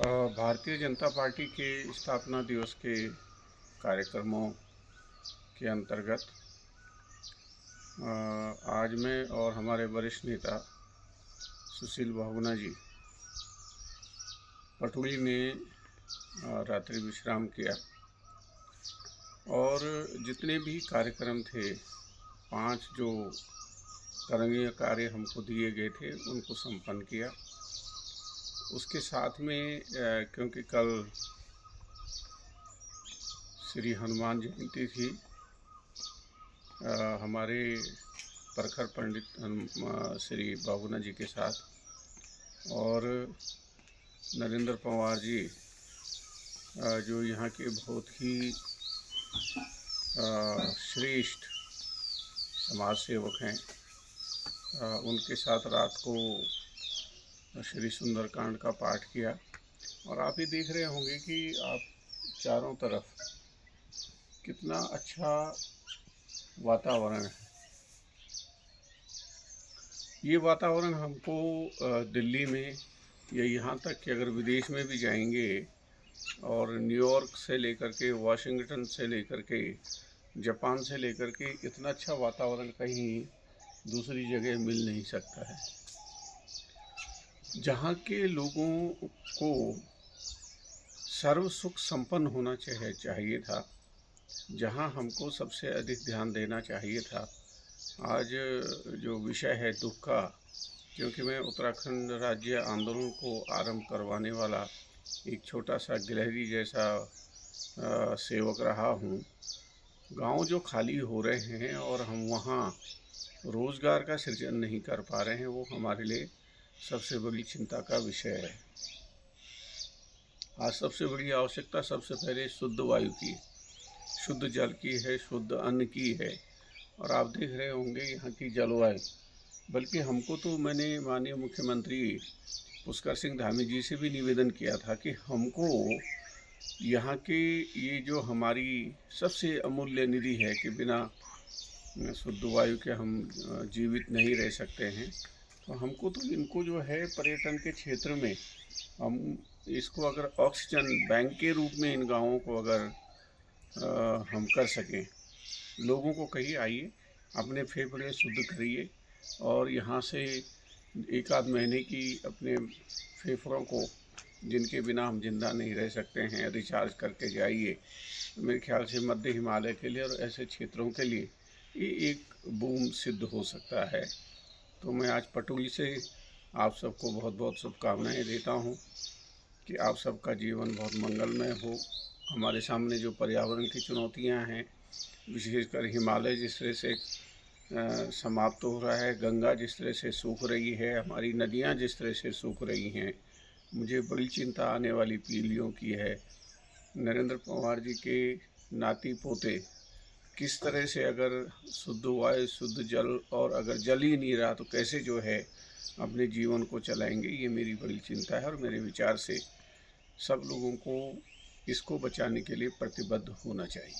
Bharatiya Janata party के स्थापना दिवस के कार्यक्रमों के अंतर्गत आज मैं और हमारे वरिष्ठ नेता सुशील बहुगुणा जी पटुली में रात्रि विश्राम किया और जितने भी कार्यक्रम थे 5 जो करणीय कार्य हमको दिए गए थे उनको संपन्न किया। उसके साथ में क्योंकि कल श्री हनुमान जयंती थी, हमारे प्रखर पंडित श्री बहुगुणा जी के साथ और नरेंद्र पंवार जी जो यहाँ के बहुत ही श्रेष्ठ समाज सेवक हैं, उनके साथ रात को श्री सुंदरकांड का पाठ किया। और आप ही देख रहे होंगे कि आप चारों तरफ कितना अच्छा वातावरण है। ये वातावरण हमको दिल्ली में या यहाँ तक कि अगर विदेश में भी जाएंगे और न्यूयॉर्क से लेकर के वाशिंगटन से लेकर के जापान से लेकर के इतना अच्छा वातावरण कहीं दूसरी जगह मिल नहीं सकता है। जहाँ के लोगों को सर्व सुख संपन्न होना चाहिए था, जहाँ हमको सबसे अधिक ध्यान देना चाहिए था, आज जो विषय है दुख का, क्योंकि मैं उत्तराखंड राज्य आंदोलन को आरंभ करवाने वाला एक छोटा सा गिलहरी जैसा सेवक रहा हूँ। गांव जो खाली हो रहे हैं और हम वहाँ रोज़गार का सृजन नहीं कर पा रहे हैं, वो हमारे लिए सबसे बड़ी चिंता का विषय है। आज सबसे बड़ी आवश्यकता सबसे पहले शुद्ध वायु की, शुद्ध जल की है, शुद्ध अन्न की है। और आप देख रहे होंगे यहाँ की जलवायु, बल्कि हमको तो मैंने माननीय मुख्यमंत्री पुष्कर सिंह धामी जी से भी निवेदन किया था कि हमको यहाँ के ये जो हमारी सबसे अमूल्य निधि है कि बिना शुद्ध वायु के हम जीवित नहीं रह सकते हैं, तो हमको तो इनको जो है पर्यटन के क्षेत्र में हम इसको अगर ऑक्सीजन बैंक के रूप में इन गाँवों को अगर हम कर सकें, लोगों को कहिए आइए अपने फेफड़े शुद्ध करिए और यहाँ से एक आध महीने की अपने फेफड़ों को, जिनके बिना हम जिंदा नहीं रह सकते हैं, रिचार्ज करके जाइए। मेरे ख्याल से मध्य हिमालय के लिए और ऐसे क्षेत्रों के लिए ये एक बूम सिद्ध हो सकता है। तो मैं आज पटुली से आप सबको बहुत बहुत शुभकामनाएं देता हूं कि आप सबका जीवन बहुत मंगलमय हो। हमारे सामने जो पर्यावरण की चुनौतियां हैं, विशेषकर हिमालय जिस तरह से समाप्त हो रहा है, गंगा जिस तरह से सूख रही है, हमारी नदियां जिस तरह से सूख रही हैं, मुझे बड़ी चिंता आने वाली पीढ़ियों की है। नरेंद्र पंवार जी के नाती पोते किस तरह से अगर शुद्ध वायु, शुद्ध जल, और अगर जल ही नहीं रहा तो कैसे जो है अपने जीवन को चलाएंगे, ये मेरी बड़ी चिंता है। और मेरे विचार से सब लोगों को इसको बचाने के लिए प्रतिबद्ध होना चाहिए।